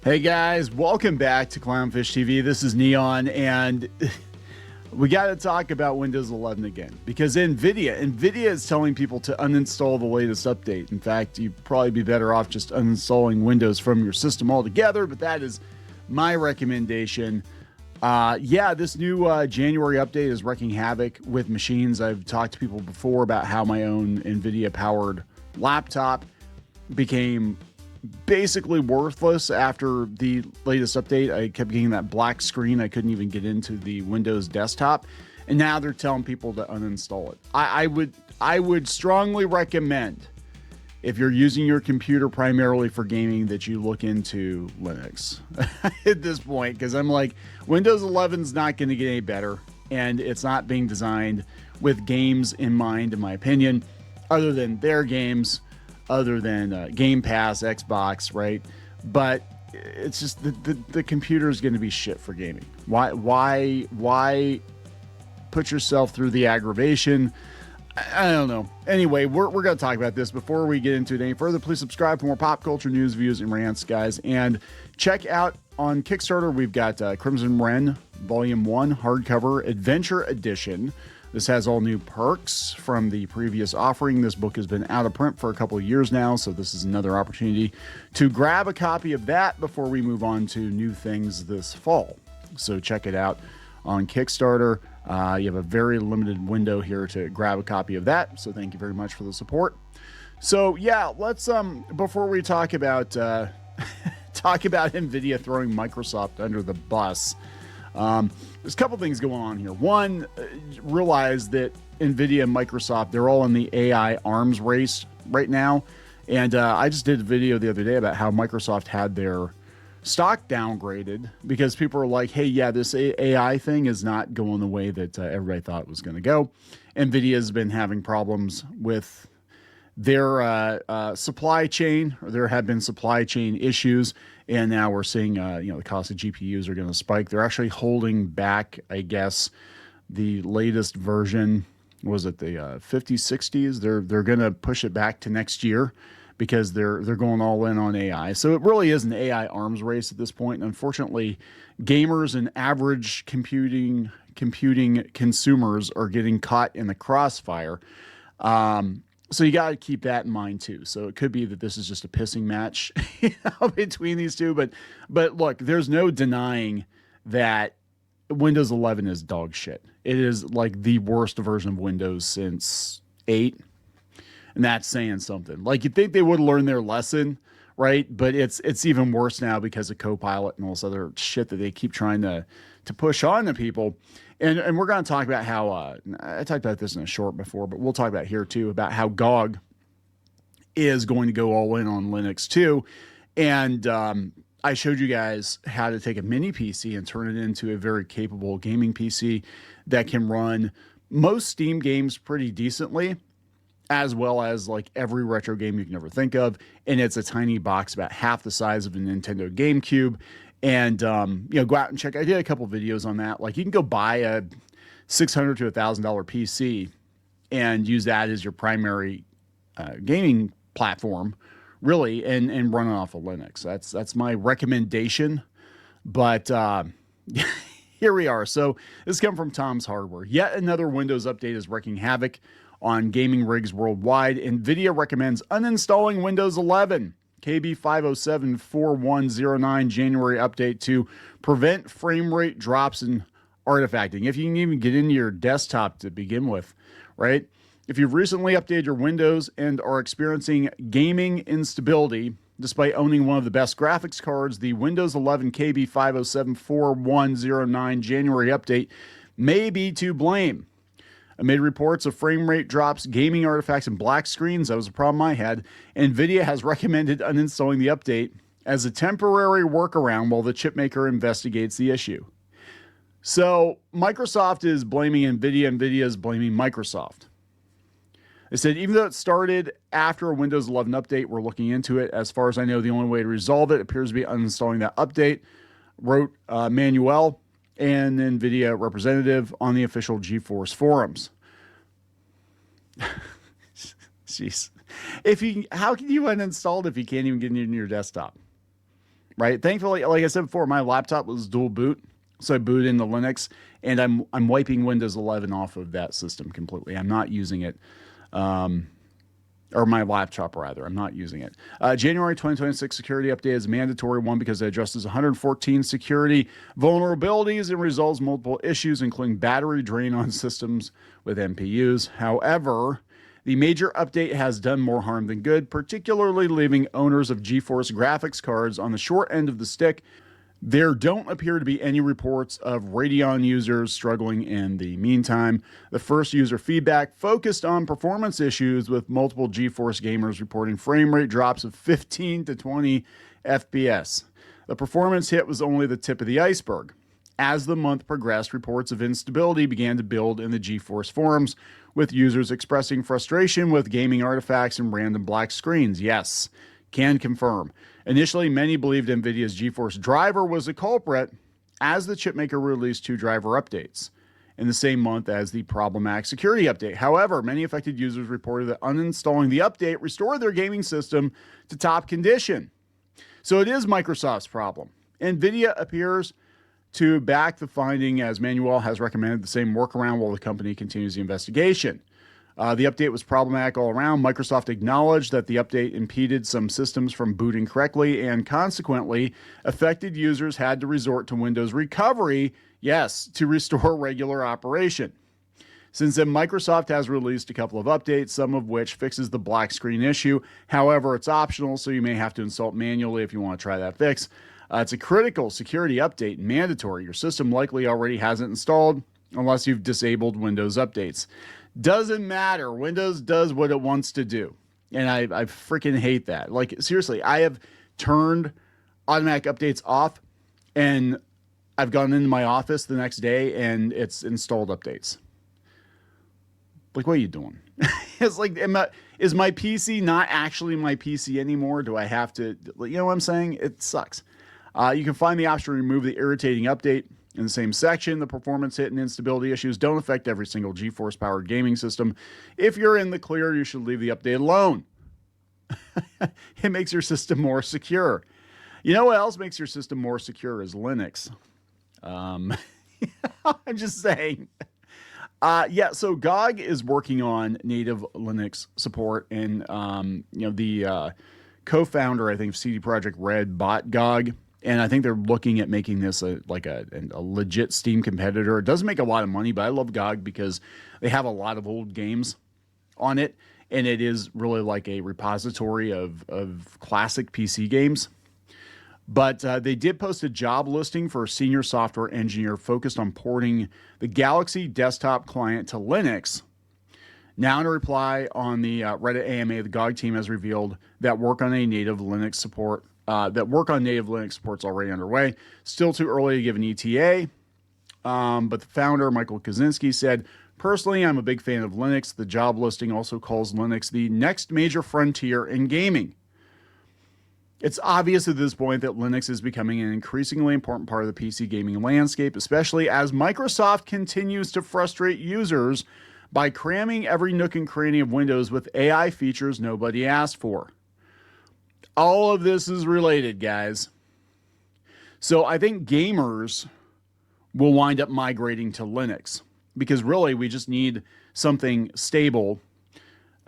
Hey guys, welcome back to Clownfish TV. This is Neon, and we got to talk about Windows 11 again because Nvidia is telling people to uninstall the latest update. In fact, you'd probably be better off just uninstalling Windows from your system altogether, but that is my recommendation. This new January update is wreaking havoc with machines. I've talked to people before about how my own Nvidia-powered laptop became basically worthless after the latest update. I kept getting that black screen. I couldn't even get into the Windows desktop, and now they're telling people to uninstall it. I would strongly recommend, if you're using your computer primarily for gaming, that you look into Linux at this point, because I'm like, Windows 11 is not going to get any better, and it's not being designed with games in mind, in my opinion, other than their games, other than Game Pass, Xbox, right? But it's just the computer is going to be shit for gaming. Why put yourself through the aggravation? I don't know. Anyway, we're going to talk about this. Before we get into it any further, please subscribe for more pop culture news, views, and rants, guys. And check out on Kickstarter, we've got Crimson Wren Volume 1 Hardcover Adventure Edition. This has all new perks from the previous offering. This book has been out of print for a couple of years now, so this is another opportunity to grab a copy of that before we move on to new things this fall. So check it out on Kickstarter. You have a very limited window here to grab a copy of that, so thank you very much for the support. So yeah, let's before we talk about Nvidia throwing Microsoft under the bus. There's a couple things going on here. One, realize that Nvidia and Microsoft, they're all in the AI arms race right now. And I just did a video the other day about how Microsoft had their stock downgraded because people are like, hey, yeah, this AI thing is not going the way that everybody thought it was going to go. Nvidia has been having problems with their supply chain, or there have been supply chain issues, and now we're seeing the cost of GPUs are going to spike. They're actually holding back, I guess, the latest version. Was it the 5060s? They're going to push it back to next year because they're going all in on AI. So it really is an AI arms race at this point. And unfortunately, gamers and average computing consumers are getting caught in the crossfire. So you got to keep that in mind too. So it could be that this is just a pissing match between these two. But look, there's no denying that Windows 11 is dog shit. It is like the worst version of Windows since 8. And that's saying something. Like, you'd think they would learn their lesson, right? But it's even worse now because of Copilot and all this other shit that they keep trying to push on to people. And we're going to talk about how, I talked about this in a short before, but we'll talk about here too, about how GOG is going to go all in on Linux too. And I showed you guys how to take a mini PC and turn it into a very capable gaming PC that can run most Steam games pretty decently, as well as like every retro game you can ever think of. And it's a tiny box, about half the size of a Nintendo GameCube. And, go out and check. I did a couple videos on that. Like, you can go buy a $600 to $1,000 PC and use that as your primary gaming platform, really, and run it off of Linux. That's my recommendation. But here we are. So this comes from Tom's Hardware. Yet another Windows update is wreaking havoc on gaming rigs worldwide. Nvidia recommends uninstalling Windows 11. KB5074109 January update to prevent frame rate drops and artifacting. If you can even get into your desktop to begin with, right? If you've recently updated your Windows and are experiencing gaming instability, despite owning one of the best graphics cards, the Windows 11 KB5074109 January update may be to blame. Amid reports of frame rate drops, gaming artifacts, and black screens, that was a problem I had, Nvidia has recommended uninstalling the update as a temporary workaround while the chipmaker investigates the issue. So Microsoft is blaming Nvidia, Nvidia is blaming Microsoft. They said, even though it started after a Windows 11 update, we're looking into it. As far as I know, the only way to resolve it appears to be uninstalling that update, wrote Manuel, and Nvidia representative on the official GeForce forums. Jeez. How can you uninstall it if you can't even get it in your desktop? right? Thankfully, like I said before, my laptop was dual boot, so I booted into Linux, and I'm wiping Windows 11 off of that system completely. I'm not using it. Or my laptop, rather. I'm not using it. January 2026 security update is a mandatory one because it addresses 114 security vulnerabilities and resolves multiple issues, including battery drain on systems with NPUs. However, the major update has done more harm than good, particularly leaving owners of GeForce graphics cards on the short end of the stick. There don't appear to be any reports of Radeon users struggling in the meantime. The first user feedback focused on performance issues, with multiple GeForce gamers reporting frame rate drops of 15 to 20 FPS. The performance hit was only the tip of the iceberg. As the month progressed, reports of instability began to build in the GeForce forums, with users expressing frustration with gaming artifacts and random black screens. Yes, can confirm. Initially, many believed Nvidia's GeForce driver was the culprit, as the chipmaker released 2 driver updates in the same month as the problematic security update. However, many affected users reported that uninstalling the update restored their gaming system to top condition. So it is Microsoft's problem. Nvidia appears to back the finding, as Manuel has recommended the same workaround while the company continues the investigation. The update was problematic all around. Microsoft acknowledged that the update impeded some systems from booting correctly, and consequently, affected users had to resort to Windows recovery, yes, to restore regular operation. Since then, Microsoft has released a couple of updates, some of which fixes the black screen issue. However, it's optional, so you may have to install it manually if you want to try that fix. It's a critical security update, mandatory. Your system likely already hasn't installed unless you've disabled Windows updates. Doesn't matter. Windows does what it wants to do. And I freaking hate that. Like, seriously, I have turned automatic updates off, and I've gone into my office the next day and it's installed updates. Like, what are you doing? It's like, is my PC not actually my PC anymore? Do I have to, you know what I'm saying? It sucks. You can find the option to remove the irritating update in the same section. The performance hit and instability issues don't affect every single GeForce powered gaming system. If you're in the clear, you should leave the update alone. It makes your system more secure. You know what else makes your system more secure is Linux. I'm just saying. Yeah, so GOG is working on native Linux support, and the co-founder, I think, of CD Projekt Red bought GOG. And I think they're looking at making this a legit Steam competitor. It doesn't make a lot of money, but I love GOG because they have a lot of old games on it, and it is really like a repository of classic PC games. But they did post a job listing for a senior software engineer focused on porting the Galaxy desktop client to Linux. Now, in a reply on the Reddit AMA, the GOG team has revealed that work on native Linux support's already underway. Still too early to give an ETA, but the founder, Michael Kaczynski, said, "Personally, I'm a big fan of Linux. The job listing also calls Linux the next major frontier in gaming. It's obvious at this point that Linux is becoming an increasingly important part of the PC gaming landscape, especially as Microsoft continues to frustrate users by cramming every nook and cranny of Windows with AI features nobody asked for." All of this is related, guys. So I think gamers will wind up migrating to Linux because really we just need something stable.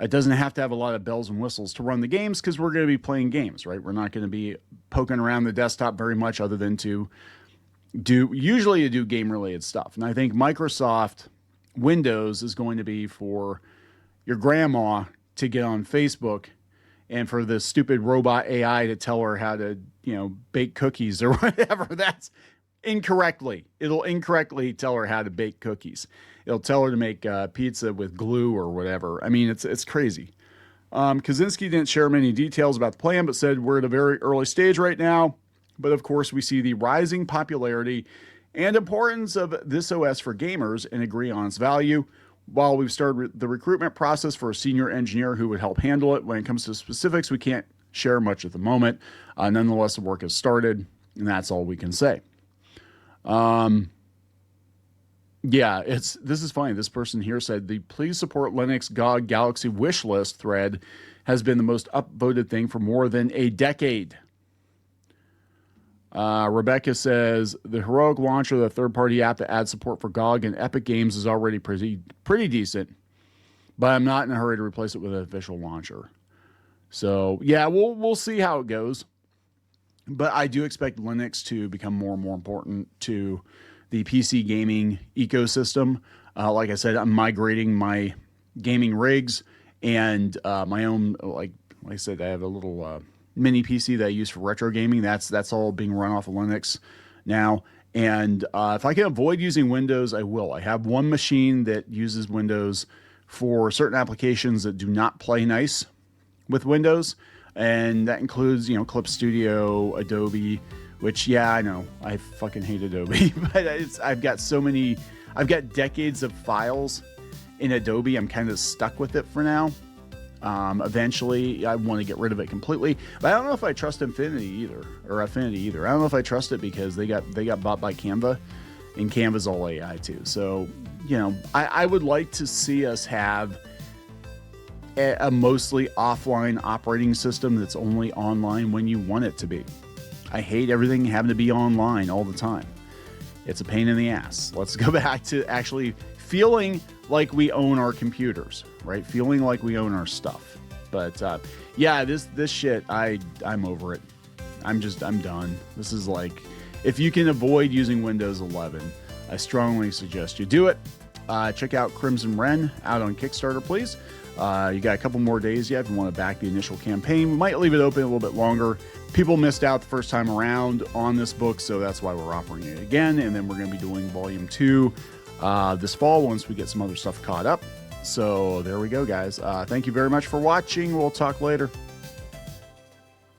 It doesn't have to have a lot of bells and whistles to run the games because we're going to be playing games, right? We're not going to be poking around the desktop very much other than to do game-related stuff. And I think Microsoft Windows is going to be for your grandma to get on Facebook and for the stupid robot AI to tell her how to, bake cookies or whatever. That's incorrectly. It'll incorrectly tell her how to bake cookies. It'll tell her to make pizza with glue or whatever. I mean, it's crazy. Kaczynski didn't share many details about the plan, but said we're at a very early stage right now. But of course, we see the rising popularity and importance of this OS for gamers and agree on its value. While we've started the recruitment process for a senior engineer who would help handle it, when it comes to specifics, we can't share much at the moment. Nonetheless, the work has started, and that's all we can say. Yeah, this is funny. This person here said the please support Linux GOG Galaxy wish list thread has been the most upvoted thing for more than a decade. Rebecca says the Heroic Launcher, the third-party app that adds support for GOG and Epic Games, is already pretty decent, but I'm not in a hurry to replace it with an official launcher. So yeah, we'll see how it goes. But I do expect Linux to become more and more important to the PC gaming ecosystem. Like I said, I'm migrating my gaming rigs and my own, like I said, I have a little mini PC that I use for retro gaming. That's all being run off of Linux now. And if I can avoid using Windows, I will. I have one machine that uses Windows for certain applications that do not play nice with Windows. And that includes, Clip Studio, Adobe, which, yeah, I know. I fucking hate Adobe. But I've got decades of files in Adobe. I'm kind of stuck with it for now. Eventually, I want to get rid of it completely. But I don't know if I trust Affinity either. I don't know if I trust it because they got bought by Canva. And Canva's all AI too. So, I would like to see us have a mostly offline operating system that's only online when you want it to be. I hate everything having to be online all the time. It's a pain in the ass. Let's go back to actually feeling like we own our computers, right? Feeling like we own our stuff. But yeah, this shit, I'm over it. I'm done. This is like, if you can avoid using Windows 11, I strongly suggest you do it. Check out Crimson Wren out on Kickstarter, please. You got a couple more days yet if you want to back the initial campaign. We might leave it open a little bit longer. People missed out the first time around on this book, so that's why we're offering it again. And then we're going to be doing volume 2 this fall once we get some other stuff caught up. So there we go, guys. Thank you very much for watching. We'll talk later.